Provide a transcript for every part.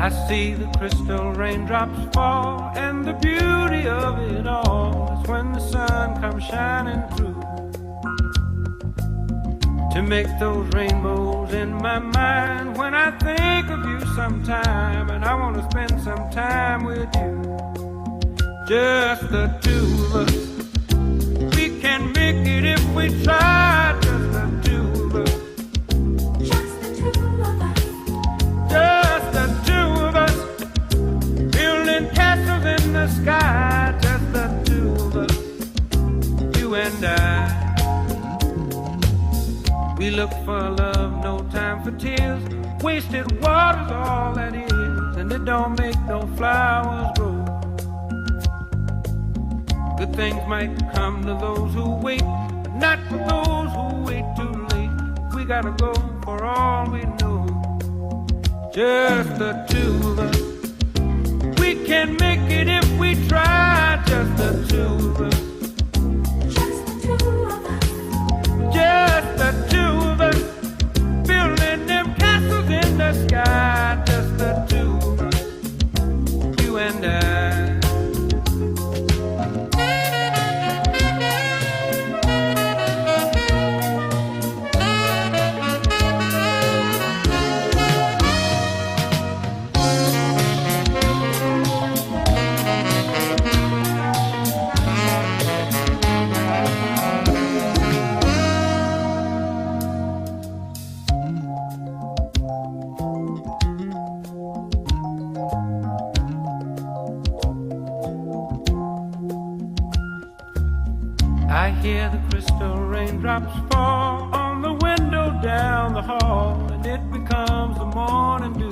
I see the crystal raindrops fall, and the beauty of it all is when the sun comes shining through to make those rainbows in my mind. When I think of you sometime, and I want to spend some time with you, just the two of us. We can make it if we try, just the two of us. Just the two of us. Just the two of us, building castles in the sky. Just the two of us, you and I. We look for love, no time for tears. Wasted water's all that is, and it don't make no flowers grow. Good things might come to those who wait, but not for those who wait too late. We gotta go for all we know. Just the two of us. We can make it if we try. Just the two of us. Just the two of us. Just the two of us. Building them castles in the sky. Just the two of us. You and I. I hear the crystal raindrops fall on the window down the hall, and it becomes the morning dew.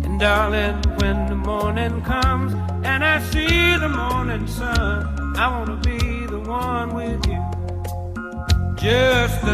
And darling, when the morning comes and I see the morning sun, I wanna be the one with you. Just the